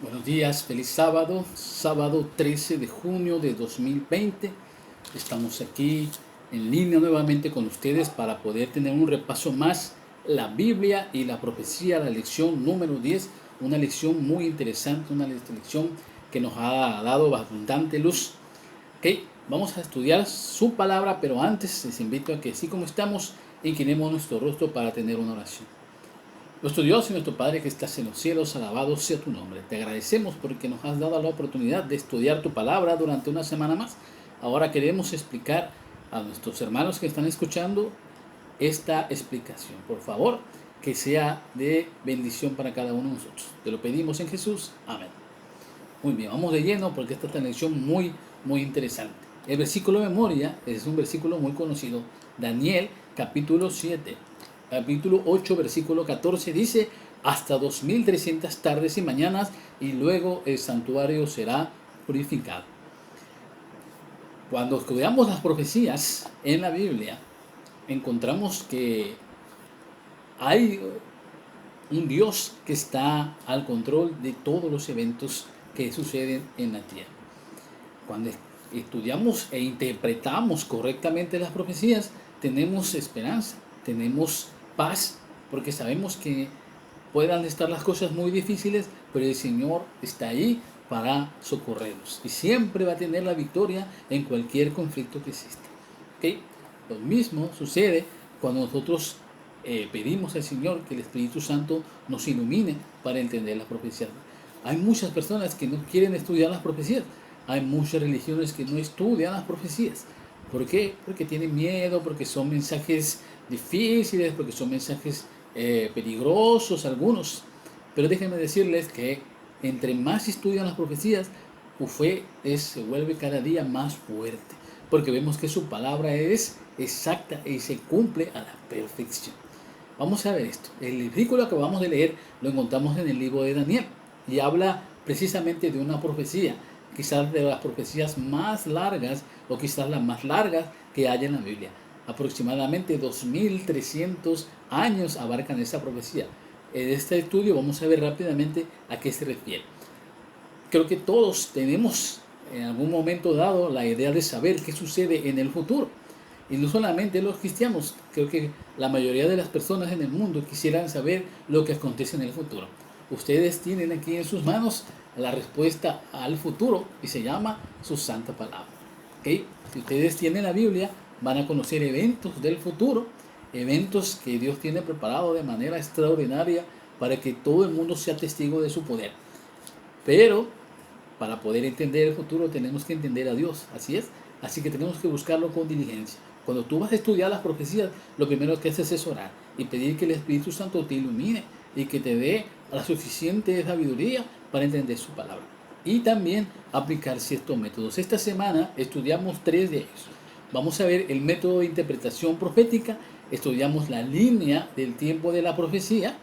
Buenos días, feliz sábado, sábado 13 de junio de 2020. Estamos aquí en línea nuevamente con ustedes para poder tener un repaso más la Biblia y la profecía, la lección número 10, una lección muy interesante, una lección que nos ha dado bastante luz. Ok, vamos a estudiar su palabra, pero antes les invito a que así como estamos, inclinemos nuestro rostro para tener una oración. Nuestro Dios y nuestro Padre que estás en los cielos, alabado sea tu nombre. Te agradecemos porque nos has dado la oportunidad de estudiar tu palabra durante una semana más. Ahora queremos explicar a nuestros hermanos que están escuchando esta explicación. Por favor, que sea de bendición para cada uno de nosotros. Te lo pedimos en Jesús. Amén. Muy bien, vamos de lleno porque esta es una lección muy interesante. El versículo de memoria es un versículo muy conocido. Daniel capítulo 7, capítulo 8, versículo 14 dice: hasta 2300 tardes y mañanas y luego el santuario será purificado. Cuando estudiamos las profecías en la Biblia, encontramos que hay un Dios que está al control de todos los eventos que suceden en la tierra. Cuando estudiamos e interpretamos correctamente las profecías, tenemos esperanza, tenemos paz, porque sabemos que puedan estar las cosas muy difíciles, pero el Señor está ahí para socorrernos y siempre va a tener la victoria en cualquier conflicto que exista. ¿Okay? Lo mismo sucede cuando nosotros pedimos al Señor que el Espíritu Santo nos ilumine para entender las profecías. Hay muchas personas que no quieren estudiar las profecías. Hay muchas religiones que no estudian las profecías. ¿Por qué? Porque tienen miedo, porque son mensajes difíciles, porque son mensajes peligrosos algunos. Pero déjenme decirles que entre más estudian las profecías, se vuelve cada día más fuerte. Porque vemos que su palabra es exacta y se cumple a la perfección. Vamos a ver esto. El versículo que acabamos de leer lo encontramos en el libro de Daniel y habla precisamente de una profecía, quizás de las profecías más largas o quizás las más largas que hay en la Biblia. Aproximadamente 2300 años abarcan esa profecía. En este estudio vamos a ver rápidamente a qué se refiere. Creo que todos tenemos en algún momento dado la idea de saber qué sucede en el futuro. Y no solamente los cristianos, creo que la mayoría de las personas en el mundo quisieran saber lo que acontece en el futuro. Ustedes tienen aquí en sus manos la respuesta al futuro y se llama su santa palabra. ¿Okay? Si ustedes tienen la Biblia, van a conocer eventos del futuro, eventos que Dios tiene preparado de manera extraordinaria para que todo el mundo sea testigo de su poder. Pero para poder entender el futuro tenemos que entender a Dios, así es. Así que tenemos que buscarlo con diligencia. Cuando tú vas a estudiar las profecías, lo primero que haces es orar y pedir que el Espíritu Santo te ilumine y que te dé la suficiente sabiduría para entender su palabra. Y también aplicar ciertos métodos. Esta semana estudiamos 3 de ellos. Vamos a ver el método de interpretación profética, estudiamos la línea del tiempo de la profecía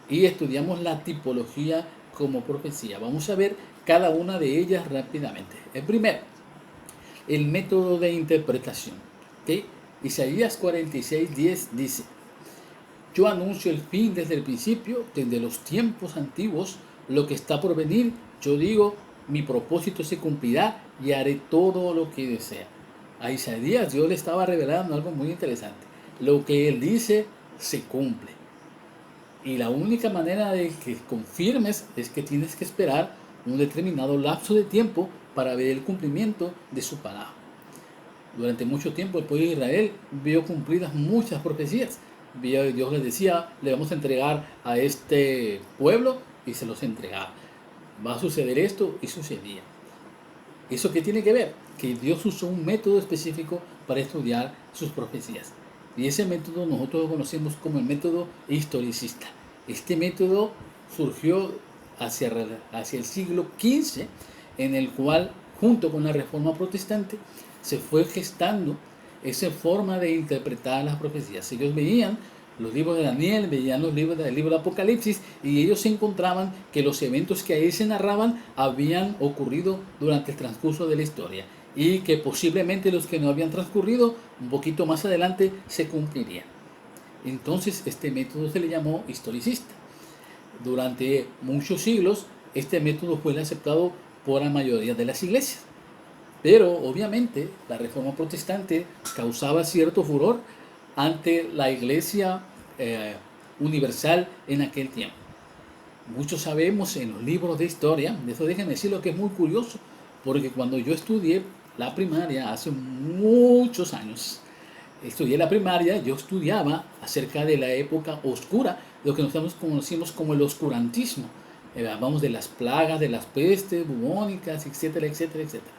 y estudiamos la tipología como profecía. Vamos a ver cada una de ellas rápidamente. El primero, el método de interpretación. ¿Okay? Isaías 46:10 dice: yo anuncio el fin desde el principio, desde los tiempos antiguos, lo que está por venir. Yo digo, mi propósito se cumplirá y haré todo lo que desea. A Isaías Dios le estaba revelando algo muy interesante. Lo que él dice se cumple. Y la única manera de que confirmes es que tienes que esperar un determinado lapso de tiempo para ver el cumplimiento de su palabra. Durante mucho tiempo el pueblo de Israel vio cumplidas muchas profecías. Dios les decía, le vamos a entregar a este pueblo y se los entregaba. Va a suceder esto y sucedía. ¿Eso qué tiene que ver? Que Dios usó un método específico para estudiar sus profecías. Y ese método nosotros lo conocemos como el método historicista. Este método surgió hacia el siglo XV, en el cual, junto con la Reforma Protestante, se fue gestando esa forma de interpretar las profecías. Ellos veían los libros de Daniel, veían los libros del libro de Apocalipsis y ellos se encontraban que los eventos que ahí se narraban habían ocurrido durante el transcurso de la historia y que posiblemente los que no habían transcurrido un poquito más adelante se cumplirían. Entonces este método se le llamó historicista. Durante muchos siglos este método fue el aceptado por la mayoría de las iglesias. Pero obviamente la reforma protestante causaba cierto furor ante la iglesia universal en aquel tiempo. Muchos sabemos en los libros de historia, de eso déjenme decir lo que es muy curioso, porque cuando yo estudié la primaria hace muchos años, estudié la primaria, yo estudiaba acerca de la época oscura, lo que nosotros conocimos como el oscurantismo. Hablamos de las plagas, de las pestes bubónicas, etcétera, etcétera, etcétera.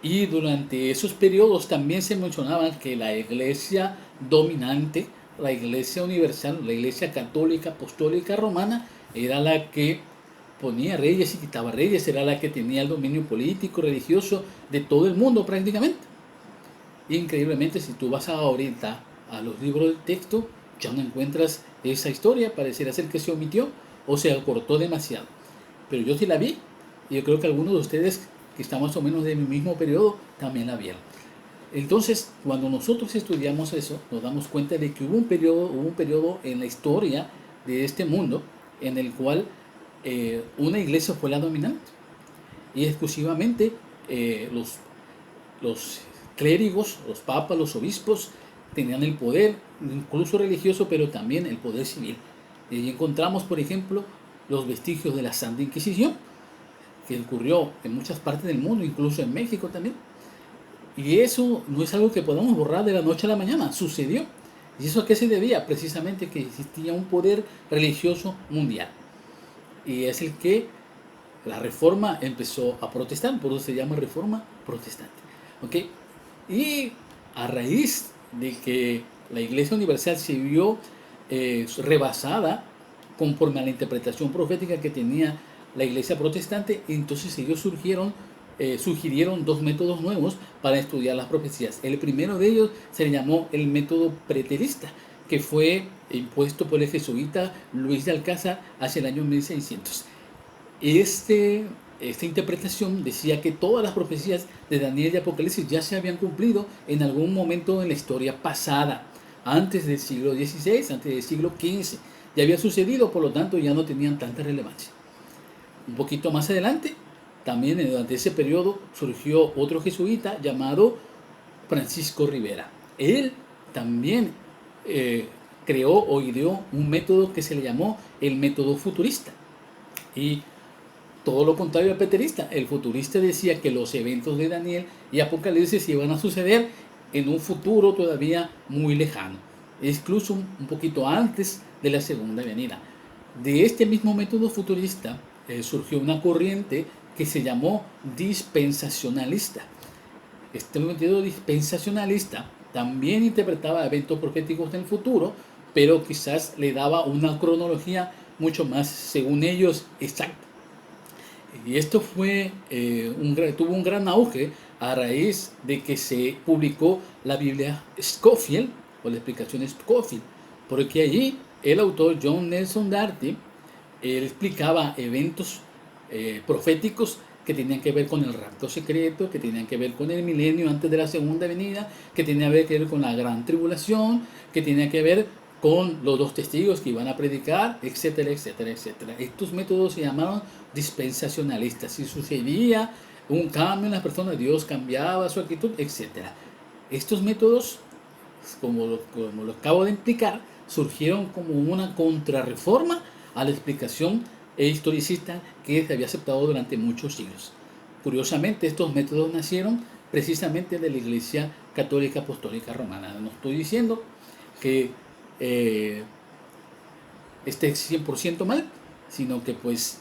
Y durante esos periodos también se mencionaba que la iglesia dominante, la iglesia universal, la iglesia católica, apostólica, romana, era la que ponía reyes y quitaba reyes, era la que tenía el dominio político, religioso de todo el mundo prácticamente. Increíblemente, si tú vas ahorita a los libros del texto, ya no encuentras esa historia, pareciera ser que se omitió o se acortó demasiado. Pero yo sí la vi, y yo creo que algunos de ustedes que están más o menos de mi mismo periodo también la vieron. Entonces, cuando nosotros estudiamos eso, nos damos cuenta de que hubo un periodo en la historia de este mundo en el cual una iglesia fue la dominante y exclusivamente los clérigos, los papas, los obispos tenían el poder, incluso religioso, pero también el poder civil. Y ahí encontramos, por ejemplo, los vestigios de la Santa Inquisición, que ocurrió en muchas partes del mundo, incluso en México también. Y eso no es algo que podamos borrar de la noche a la mañana, sucedió. ¿Y eso a qué se debía? Precisamente que existía un poder religioso mundial. Y es el que la reforma empezó a protestar, por eso se llama reforma protestante. ¿Okay? Y a raíz de que la Iglesia Universal se vio rebasada conforme a la interpretación profética que tenía la Iglesia Protestante, entonces ellos sugirieron dos métodos nuevos para estudiar las profecías. El primero de ellos se llamó el método preterista, que fue impuesto por el jesuita Luis de Alcázar hacia el año 1600. Esta interpretación decía que todas las profecías de Daniel y Apocalipsis ya se habían cumplido en algún momento en la historia pasada, antes del siglo XVI, antes del siglo XV. Ya había sucedido, por lo tanto ya no tenían tanta relevancia. Un poquito más adelante, también durante ese periodo, surgió otro jesuita llamado Francisco Rivera. Él también creó o ideó un método que se le llamó el método futurista. Y todo lo contrario al preterista. El futurista decía que los eventos de Daniel y Apocalipsis iban a suceder en un futuro todavía muy lejano, incluso un poquito antes de la segunda venida. De este mismo método futurista surgió una corriente que se llamó dispensacionalista. Este método dispensacionalista también interpretaba eventos proféticos del futuro, pero quizás le daba una cronología mucho más, según ellos, exacta. Y esto tuvo un gran auge a raíz de que se publicó la Biblia Scofield, o la explicación Scofield, porque allí el autor John Nelson Darby él explicaba eventos proféticos que tenían que ver con el rapto secreto, que tenían que ver con el milenio antes de la segunda venida, que tenían que ver con la gran tribulación, que tenían que ver con los dos testigos que iban a predicar, etcétera, etcétera, etcétera. Estos métodos se llamaban dispensacionalistas. Si sucedía un cambio en las personas, Dios cambiaba su actitud, etcétera. Estos métodos, como lo acabo de explicar, surgieron como una contrarreforma a la explicación historicista que se había aceptado durante muchos siglos. Curiosamente, estos métodos nacieron precisamente de la Iglesia Católica Apostólica Romana. No estoy diciendo que esté 100% mal, sino que pues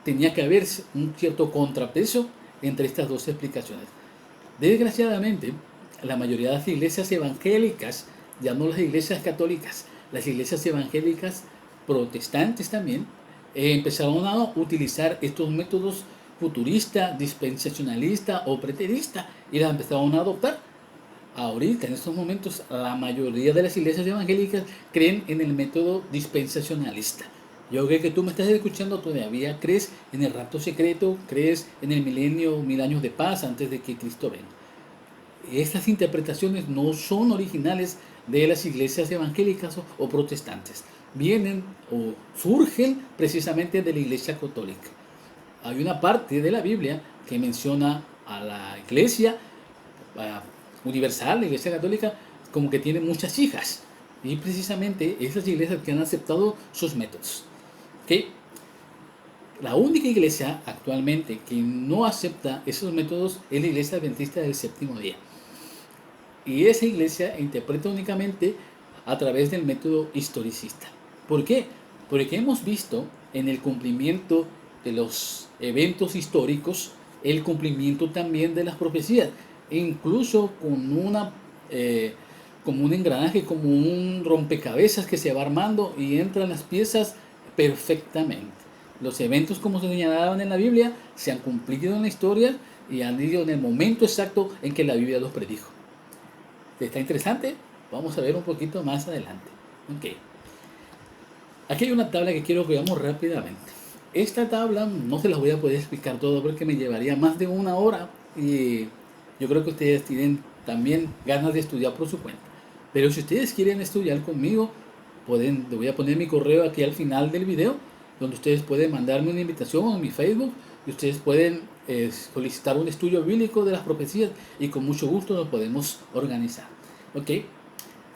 tenía que haber un cierto contrapeso entre estas dos explicaciones. Desgraciadamente, la mayoría de las iglesias evangélicas, ya no las iglesias católicas, las iglesias evangélicas protestantes también, empezaron a utilizar estos métodos futurista, dispensacionalista o preterista y las empezaron a adoptar. Ahorita, en estos momentos, la mayoría de las iglesias evangélicas creen en el método dispensacionalista. Yo creo que tú me estás escuchando, todavía crees en el rapto secreto, crees en el milenio, 1000 años de paz antes de que Cristo venga. Estas interpretaciones no son originales de las iglesias evangélicas o protestantes. Vienen o surgen precisamente de la iglesia católica. hay una parte de la Biblia que menciona a la iglesia universal, la iglesia católica, como que tiene muchas hijas. Y precisamente esas iglesias que han aceptado sus métodos. ¿Okay? La única iglesia actualmente que no acepta esos métodos es la iglesia adventista del séptimo día. Y esa iglesia interpreta únicamente a través del método historicista. ¿Por qué? Porque hemos visto en el cumplimiento de los eventos históricos el cumplimiento también de las profecías, e incluso como un engranaje, como un rompecabezas que se va armando y entran las piezas perfectamente. Los eventos como se señalaban en la Biblia se han cumplido en la historia y han ido en el momento exacto en que la Biblia los predijo. ¿Está interesante? Vamos a ver un poquito más adelante. Okay. Aquí hay una tabla que quiero que veamos rápidamente. Esta tabla no se las voy a poder explicar todo porque me llevaría más de una hora y yo creo que ustedes tienen también ganas de estudiar por su cuenta. Pero si ustedes quieren estudiar conmigo, les voy a poner mi correo aquí al final del video, donde ustedes pueden mandarme una invitación en mi Facebook y ustedes pueden solicitar un estudio bíblico de las profecías y con mucho gusto nos podemos organizar. ¿Ok?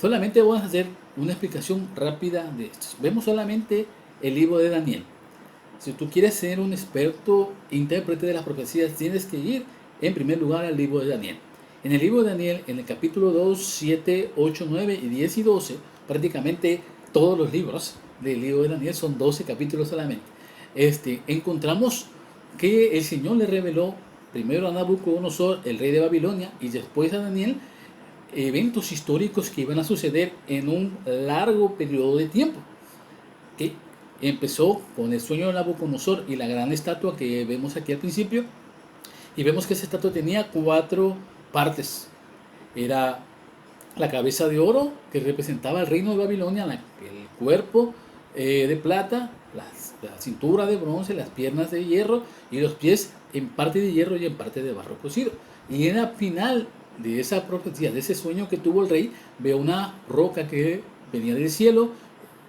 Solamente vamos a hacer una explicación rápida de esto. Vemos solamente el libro de Daniel. Si tú quieres ser un experto intérprete de las profecías, tienes que ir en primer lugar al libro de Daniel. En el libro de Daniel, en el capítulo 2, 7, 8, 9 y 10 y 12, prácticamente todos los libros del libro de Daniel son 12 capítulos solamente. Encontramos que el Señor le reveló primero a Nabucodonosor, el rey de Babilonia, y después a Daniel, eventos históricos que iban a suceder en un largo periodo de tiempo. ¿Okay? Empezó con el sueño de Nabucodonosor y la gran estatua que vemos aquí al principio, y vemos que esa estatua tenía 4 partes. Era la cabeza de oro, que representaba el reino de Babilonia, el cuerpo de plata, la cintura de bronce, las piernas de hierro y los pies en parte de hierro y en parte de barro cocido. Y en la final de esa profecía, de ese sueño que tuvo el rey, veo una roca que venía del cielo,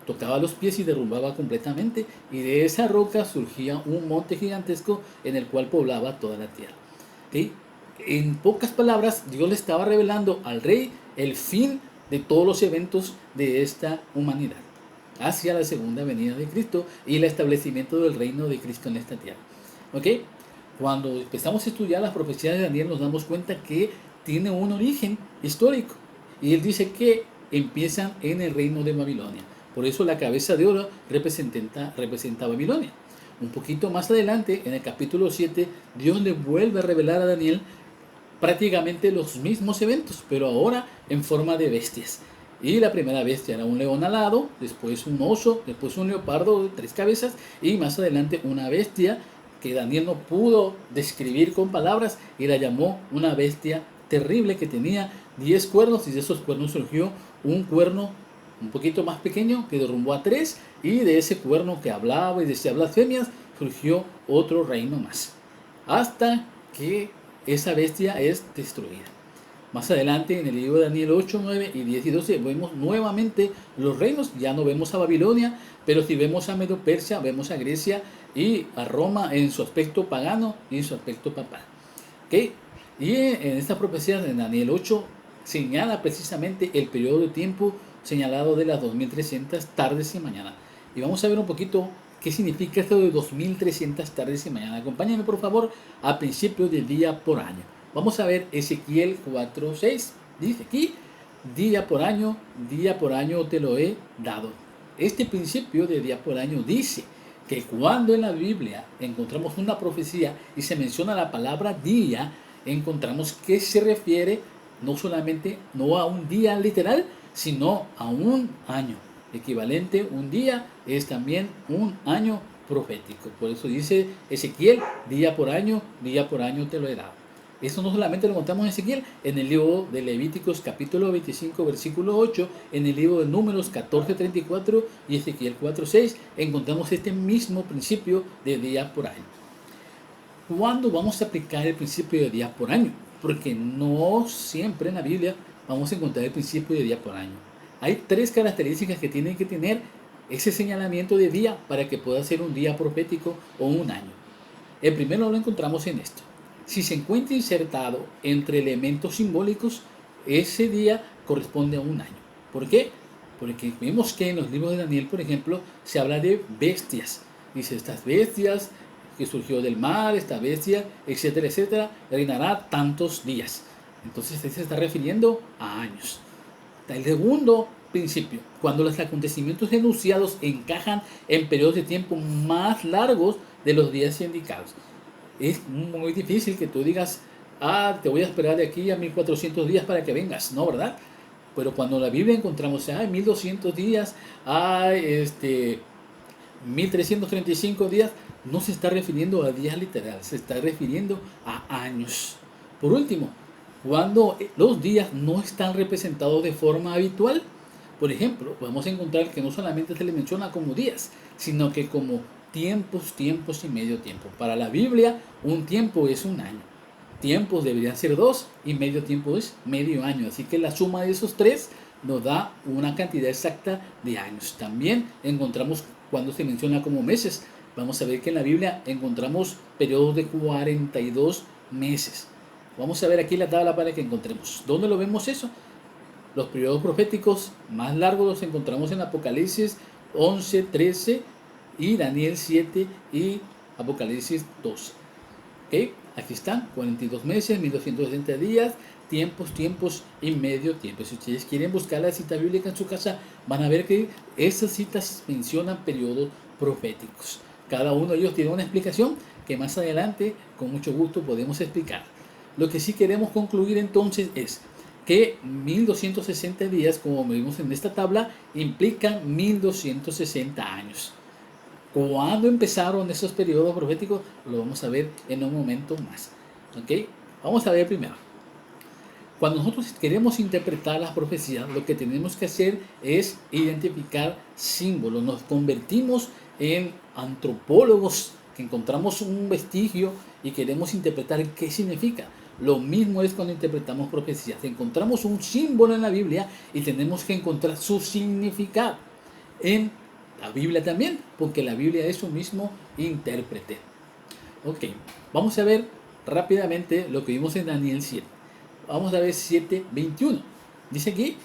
tocaba los pies y derrumbaba completamente, y de esa roca surgía un monte gigantesco en el cual poblaba toda la tierra. ¿Sí? En pocas palabras, Dios le estaba revelando al rey el fin de todos los eventos de esta humanidad hacia la segunda venida de Cristo y el establecimiento del reino de Cristo en esta tierra. ¿Ok? Cuando empezamos a estudiar las profecías de Daniel nos damos cuenta que tiene un origen histórico, y él dice que empiezan en el reino de Babilonia. Por eso la cabeza de oro representa Babilonia. Un poquito más adelante, en el capítulo 7, Dios le vuelve a revelar a Daniel prácticamente los mismos eventos, pero ahora en forma de bestias. Y la primera bestia era un león alado, después un oso, después un leopardo de 3 cabezas y más adelante una bestia que Daniel no pudo describir con palabras y la llamó una bestia terrible que tenía 10 cuernos, y de esos cuernos surgió un cuerno un poquito más pequeño que derrumbó a 3, y de ese cuerno que hablaba y decía blasfemias surgió otro reino más, hasta que esa bestia es destruida. Más adelante en el libro de Daniel 8, 9 y 10 y 12 vemos nuevamente los reinos. Ya no vemos a Babilonia, pero si vemos a Medo-Persia, vemos a Grecia y a Roma en su aspecto pagano y en su aspecto papal. ¿Okay? Y en esta profecía de Daniel 8 señala precisamente el periodo de tiempo señalado de las 2300 tardes y mañanas. Y vamos a ver un poquito qué significa esto de 2300 tardes y mañanas. Acompáñenme por favor a principio del día por año. Vamos a ver Ezequiel 4:6. Dice aquí, día por año te lo he dado. Este principio de día por año dice que cuando en la Biblia encontramos una profecía y se menciona la palabra día, encontramos que se refiere no a un día literal, sino a un año. Equivalente, un día es también un año profético. Por eso dice Ezequiel, día por año te lo he dado. Eso no solamente lo encontramos en Ezequiel, en el libro de Levíticos capítulo 25 versículo 8, en el libro de Números 14:34 y Ezequiel 4:6 encontramos este mismo principio de día por año. ¿Cuándo vamos a aplicar el principio de día por año? Porque no siempre en la Biblia vamos a encontrar el principio de día por año. Hay 3 características que tiene que tener ese señalamiento de día para que pueda ser un día profético o un año. El primero lo encontramos en esto. Si se encuentra insertado entre elementos simbólicos, ese día corresponde a un año. ¿Por qué? Porque vemos que en los libros de Daniel, por ejemplo, se habla de bestias. Dice, estas bestias que surgió del mar, esta bestia, etcétera, etcétera, reinará tantos días. Entonces, se está refiriendo a años. El segundo principio, cuando los acontecimientos enunciados encajan en periodos de tiempo más largos de los días indicados. Es muy difícil que tú digas, te voy a esperar de aquí a 1400 días para que vengas, ¿no, verdad? Pero cuando en la Biblia encontramos, 1200 días, 1335 días, no se está refiriendo a días literales, se está refiriendo a años. Por último, cuando los días no están representados de forma habitual, por ejemplo, podemos encontrar que no solamente se le menciona como días, sino que como tiempos, tiempos y medio tiempo. Para la Biblia, un tiempo es un año. Tiempos deberían ser 2 y medio tiempo es medio año. Así que la suma de esos tres nos da una cantidad exacta de años. También encontramos cuando se menciona como meses. Vamos a ver que en la Biblia encontramos periodos de 42 meses. Vamos a ver aquí la tabla para que encontremos. ¿Dónde lo vemos eso? Los periodos proféticos más largos los encontramos en Apocalipsis 11, 13 y Daniel 7 y Apocalipsis 12. ¿Okay? Aquí están, 42 meses, 1260 días, tiempos, tiempos y medio tiempo. Si ustedes quieren buscar la cita bíblica en su casa, van a ver que esas citas mencionan periodos proféticos. Cada uno de ellos tiene una explicación que más adelante, con mucho gusto, podemos explicar. Lo que sí queremos concluir entonces es que 1260 días, como vimos en esta tabla, implican 1260 años. ¿Cuándo empezaron esos periodos proféticos? Lo vamos a ver en un momento más. ¿Okay? Vamos a ver primero. Cuando nosotros queremos interpretar las profecías, lo que tenemos que hacer es identificar símbolos. Nos convertimos en antropólogos que encontramos un vestigio y queremos interpretar qué significa. Lo mismo es cuando interpretamos profecías. Encontramos un símbolo en la Biblia y tenemos que encontrar su significado en la Biblia también, porque la Biblia es un mismo intérprete. Ok, vamos a ver rápidamente lo que vimos en Daniel 7. Vamos a ver 7:21. Dice aquí,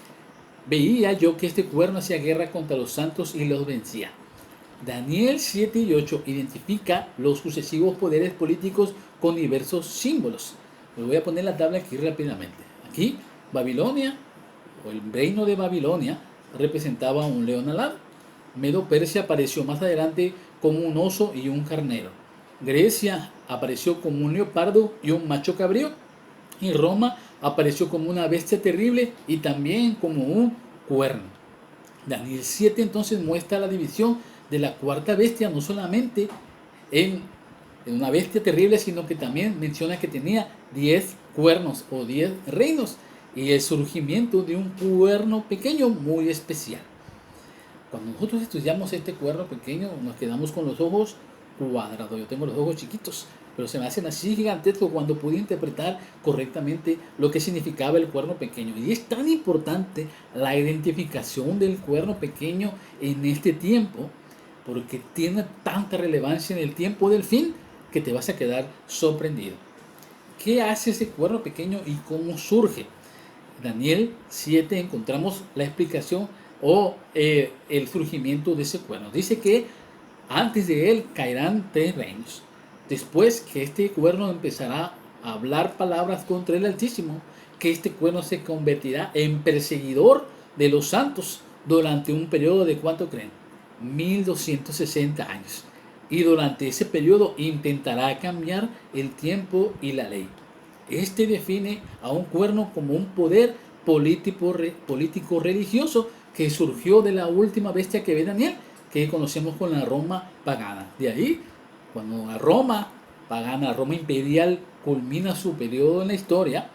veía yo que este cuerno hacía guerra contra los santos y los vencía. Daniel 7 y 8 identifica los sucesivos poderes políticos con diversos símbolos. Les voy a poner la tabla aquí rápidamente. Aquí, Babilonia, o el reino de Babilonia, representaba un león alado. Medo-Persia apareció más adelante como un oso y un carnero. Grecia apareció como un leopardo y un macho cabrío. Y Roma apareció como una bestia terrible y también como un cuerno. Daniel 7 entonces muestra la división de la cuarta bestia, no solamente en una bestia terrible, sino que también menciona que tenía 10 cuernos o 10 reinos y el surgimiento de un cuerno pequeño muy especial. Cuando nosotros estudiamos este cuerno pequeño, nos quedamos con los ojos cuadrados. Yo tengo los ojos chiquitos, pero se me hacen así gigantescos cuando pude interpretar correctamente lo que significaba el cuerno pequeño. Y es tan importante la identificación del cuerno pequeño en este tiempo, porque tiene tanta relevancia en el tiempo del fin que te vas a quedar sorprendido. ¿Qué hace ese cuerno pequeño y cómo surge? En Daniel 7 encontramos la explicación o el surgimiento de ese cuerno. Dice que antes de él caerán 3 reinos. Después que este cuerno empezará a hablar palabras contra el Altísimo, que este cuerno se convertirá en perseguidor de los santos durante un periodo de ¿cuánto creen? 1260 años. Y durante ese periodo intentará cambiar el tiempo y la ley. Este define a un cuerno como un poder político religioso que surgió de la última bestia que ve Daniel, que conocemos con la Roma pagana. De ahí, cuando la Roma pagana, la Roma imperial, culmina su periodo en la historia,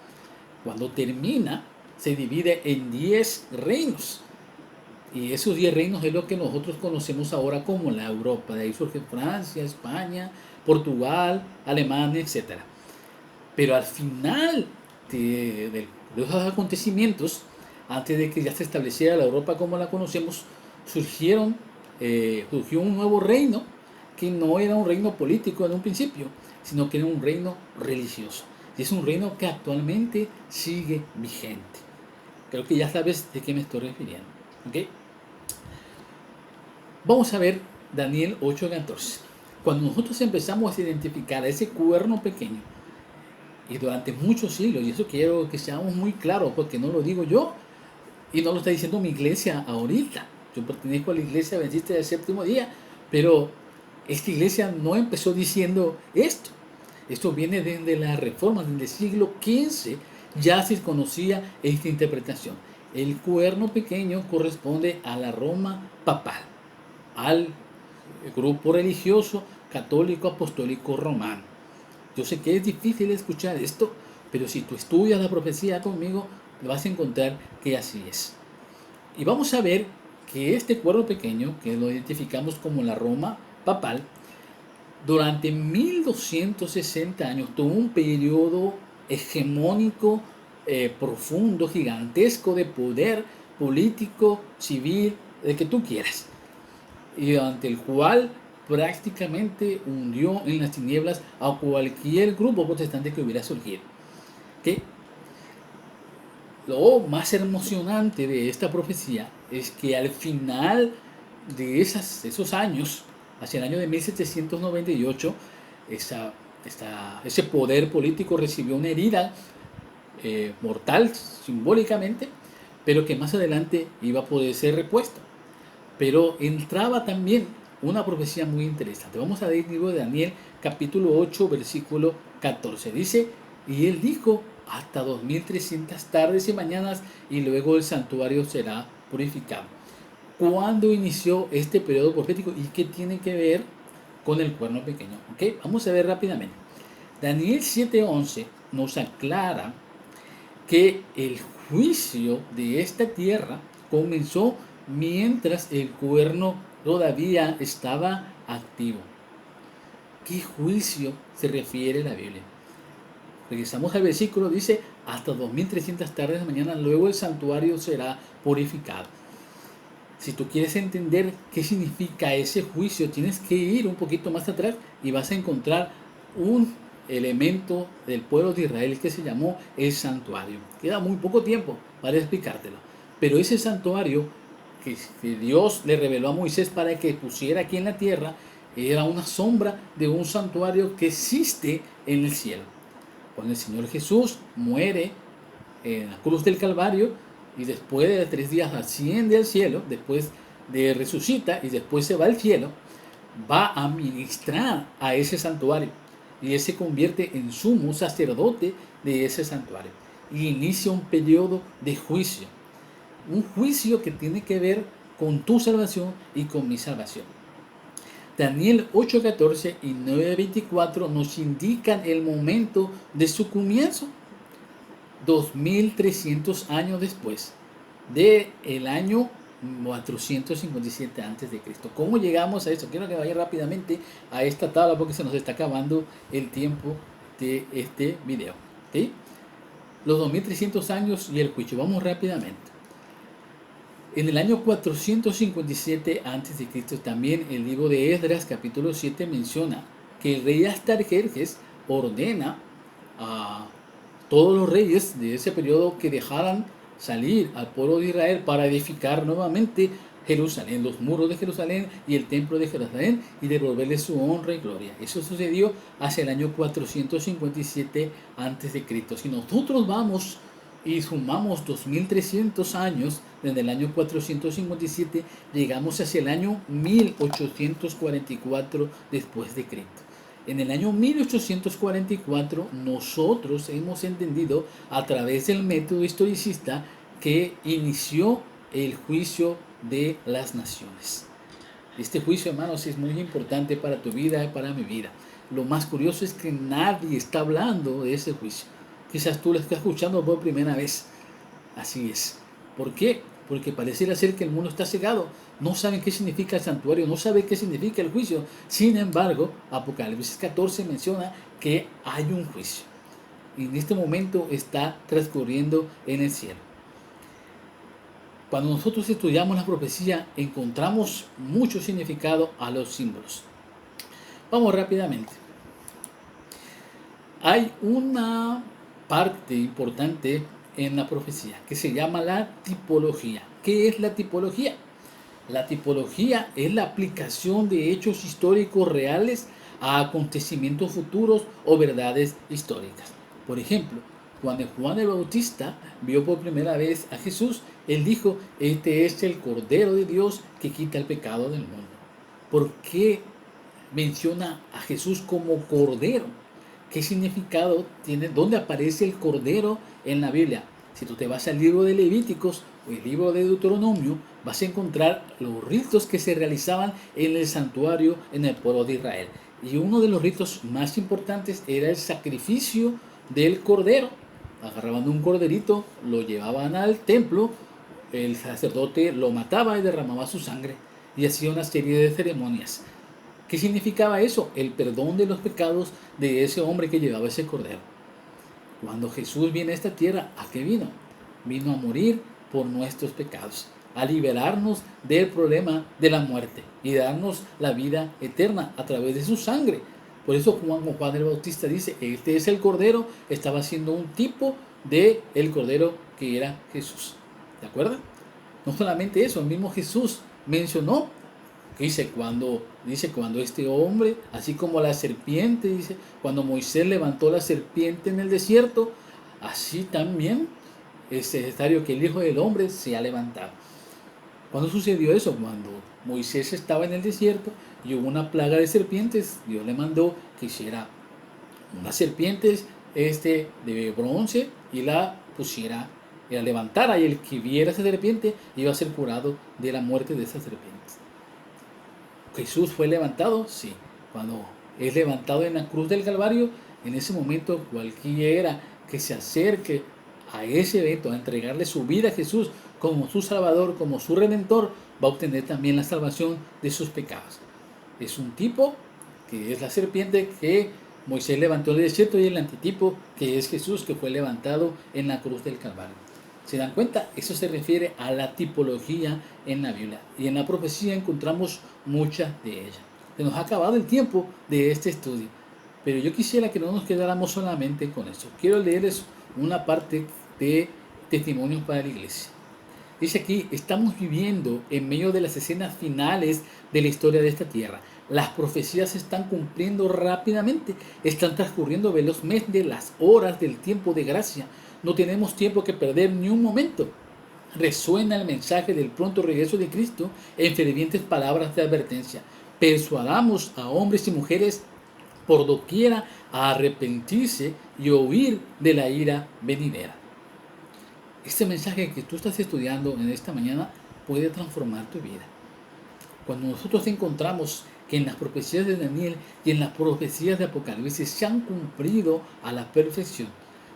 cuando termina, se divide en 10 reinos. Y esos 10 reinos es lo que nosotros conocemos ahora como la Europa. De ahí surge Francia, España, Portugal, Alemania, etc. Pero al final de esos acontecimientos, antes de que ya se estableciera la Europa como la conocemos, surgió un nuevo reino que no era un reino político en un principio, sino que era un reino religioso. Y es un reino que actualmente sigue vigente. Creo que ya sabes de qué me estoy refiriendo. ¿Ok? Vamos a ver Daniel 8:14. Cuando nosotros empezamos a identificar a ese cuerno pequeño, y durante muchos siglos, y eso quiero que seamos muy claros, porque no lo digo yo, y no lo está diciendo mi iglesia ahorita. Yo pertenezco a la iglesia adventista del séptimo día, pero esta iglesia no empezó diciendo esto. Esto viene desde la Reforma, desde el siglo XV ya se conocía esta interpretación. El cuerno pequeño corresponde a la Roma papal, al grupo religioso católico apostólico romano. Yo sé que es difícil escuchar esto, pero si tú estudias la profecía conmigo, vas a encontrar que así es. Y vamos a ver que este cuerno pequeño, que lo identificamos como la Roma papal, durante 1260 años tuvo un periodo hegemónico, profundo, gigantesco de poder político, civil, de que tú quieras, y ante el cual prácticamente hundió en las tinieblas a cualquier grupo protestante que hubiera surgido. ¿Okay? Lo más emocionante de esta profecía es que al final de esos años, hacia el año de 1798, ese poder político recibió una herida mortal simbólicamente, pero que más adelante iba a poder ser repuesta. Pero entraba también una profecía muy interesante. Vamos a leer el libro de Daniel, capítulo 8, versículo 14. Dice, y él dijo, hasta 2300 tardes y mañanas, y luego el santuario será purificado. ¿Cuándo inició este periodo profético y qué tiene que ver con el cuerno pequeño? ¿Okay? Vamos a ver rápidamente. Daniel 7:11 nos aclara que el juicio de esta tierra comenzó mientras el cuerno todavía estaba activo. ¿Qué juicio se refiere la Biblia? Regresamos al versículo, dice, hasta 2300 tardes de mañana, luego el santuario será purificado. Si tú quieres entender qué significa ese juicio, tienes que ir un poquito más atrás y vas a encontrar un elemento del pueblo de Israel que se llamó el santuario. Queda muy poco tiempo para explicártelo. Pero ese santuario que Dios le reveló a Moisés para que pusiera aquí en la tierra era una sombra de un santuario que existe en el cielo. Cuando el Señor Jesús muere en la cruz del Calvario y después de 3 días asciende al cielo, después de resucita y después se va al cielo, va a ministrar a ese santuario y él se convierte en sumo sacerdote de ese santuario y inicia un periodo de juicio, un juicio que tiene que ver con tu salvación y con mi salvación. Daniel 8:14 y 9:24 nos indican el momento de su comienzo, 2300 años después del año 457 a.C. ¿Cómo llegamos a eso? Quiero que vaya rápidamente a esta tabla porque se nos está acabando el tiempo de este video. ¿Sí? Los 2300 años y el juicio. Vamos rápidamente. En el año 457 a.C. también el libro de Esdras capítulo 7 menciona que el rey Astarjerjes ordena a todos los reyes de ese periodo que dejaran salir al pueblo de Israel para edificar nuevamente Jerusalén, los muros de Jerusalén y el templo de Jerusalén y devolverle su honra y gloria. Eso sucedió hacia el año 457 a.C. Si nosotros vamos y sumamos 2300 años desde el año 457, llegamos hacia el año 1844 después de Cristo. En el año 1844 nosotros hemos entendido a través del método historicista que inició el juicio de las naciones. Este juicio, hermanos, es muy importante para tu vida y para mi vida. Lo más curioso es que nadie está hablando de ese juicio. Quizás tú lo estás escuchando por primera vez. Así es. ¿Por qué? Porque pareciera ser que el mundo está cegado. No saben qué significa el santuario, no saben qué significa el juicio. Sin embargo, Apocalipsis 14 menciona que hay un juicio. Y en este momento está transcurriendo en el cielo. Cuando nosotros estudiamos la profecía, encontramos mucho significado a los símbolos. Vamos rápidamente. Hay una parte importante en la profecía que se llama la tipología. ¿Qué es la tipología? La tipología es la aplicación de hechos históricos reales a acontecimientos futuros o verdades históricas. Por ejemplo, cuando Juan el Bautista vio por primera vez a Jesús, él dijo: este es el Cordero de Dios que quita el pecado del mundo. ¿Por qué menciona a Jesús como Cordero? ¿Qué significado tiene? ¿Dónde aparece el Cordero en la Biblia? Si tú te vas al libro de Levíticos o el libro de Deuteronomio, vas a encontrar los ritos que se realizaban en el santuario en el pueblo de Israel. Y uno de los ritos más importantes era el sacrificio del cordero. Agarraban un corderito, lo llevaban al templo, el sacerdote lo mataba y derramaba su sangre y hacía una serie de ceremonias. ¿Qué significaba eso? El perdón de los pecados de ese hombre que llevaba ese cordero. Cuando Jesús viene a esta tierra, ¿a qué vino? Vino a morir por nuestros pecados, a liberarnos del problema de la muerte y darnos la vida eterna a través de su sangre. Por eso Juan el Bautista dice: este es el cordero. Estaba haciendo un tipo de el cordero que era Jesús. ¿De acuerdo? No solamente eso, el mismo Jesús mencionó, dice cuando este hombre, así como la serpiente, dice, cuando Moisés levantó la serpiente en el desierto, así también es necesario que el Hijo del Hombre sea levantado. ¿Cuándo sucedió eso? Cuando Moisés estaba en el desierto y hubo una plaga de serpientes. Dios le mandó que hiciera unas serpientes de bronce y la pusiera, la levantara, y el que viera esa serpiente iba a ser curado de la muerte de esas serpientes. ¿Jesús fue levantado? Sí. Cuando es levantado en la cruz del Calvario, en ese momento cualquiera que se acerque a ese evento, a entregarle su vida a Jesús como su Salvador, como su Redentor, va a obtener también la salvación de sus pecados. Es un tipo que es la serpiente que Moisés levantó en el desierto, y el antitipo que es Jesús, que fue levantado en la cruz del Calvario. ¿Se dan cuenta? Eso se refiere a la tipología en la Biblia. Y en la profecía encontramos muchas de ellas. Se nos ha acabado el tiempo de este estudio, pero yo quisiera que no nos quedáramos solamente con eso. Quiero leerles una parte de Testimonios para la Iglesia. Dice aquí: estamos viviendo en medio de las escenas finales de la historia de esta tierra. Las profecías se están cumpliendo rápidamente, están transcurriendo velozmente las horas del tiempo de gracia. No tenemos tiempo que perder ni un momento. Resuena el mensaje del pronto regreso de Cristo en fervientes palabras de advertencia. Persuadamos a hombres y mujeres por doquiera a arrepentirse y huir de la ira venidera. Este mensaje que tú estás estudiando en esta mañana puede transformar tu vida. Cuando nosotros encontramos que en las profecías de Daniel y en las profecías de Apocalipsis se han cumplido a la perfección,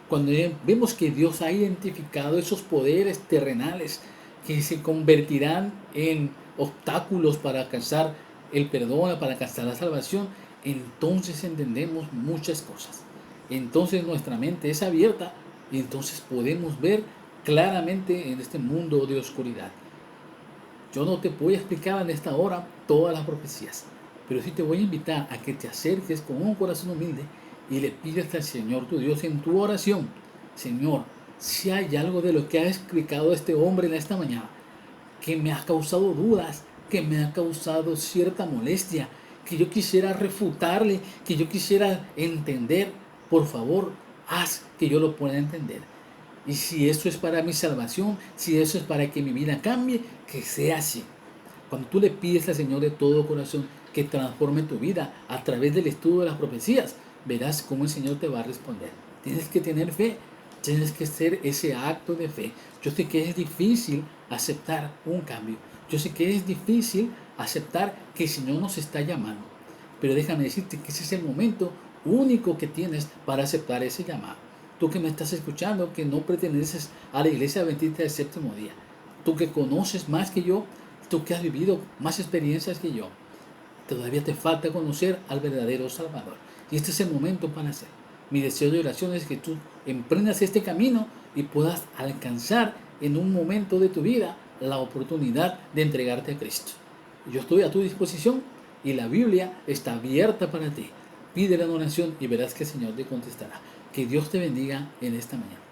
cuando vemos que Dios ha identificado esos poderes terrenales que se convertirán en obstáculos para alcanzar el perdón, para alcanzar la salvación, entonces entendemos muchas cosas. Entonces nuestra mente es abierta y entonces podemos ver claramente en este mundo de oscuridad. Yo no te voy a explicar en esta hora todas las profecías, pero sí te voy a invitar a que te acerques con un corazón humilde y le pidas al Señor tu Dios en tu oración: Señor, si hay algo de lo que ha explicado este hombre en esta mañana que me ha causado dudas, que me ha causado cierta molestia, que yo quisiera refutarle, que yo quisiera entender, por favor, haz que yo lo pueda entender. Y si eso es para mi salvación, si eso es para que mi vida cambie, que sea así. Cuando tú le pides al Señor de todo corazón que transforme tu vida a través del estudio de las profecías, verás cómo el Señor te va a responder. Tienes que tener fe, tienes que hacer ese acto de fe. Yo sé que es difícil aceptar un cambio. Yo sé que es difícil aceptar que el Señor nos está llamando. Pero déjame decirte que ese es el momento único que tienes para aceptar ese llamado. Tú que me estás escuchando, que no perteneces a la iglesia adventista del séptimo día. Tú que conoces más que yo, tú que has vivido más experiencias que yo, todavía te falta conocer al verdadero Salvador. Y este es el momento para hacer. Mi deseo de oración es que tú emprendas este camino y puedas alcanzar en un momento de tu vida la oportunidad de entregarte a Cristo. Yo estoy a tu disposición y la Biblia está abierta para ti. Pide la oración y verás que el Señor te contestará. Que Dios te bendiga en esta mañana.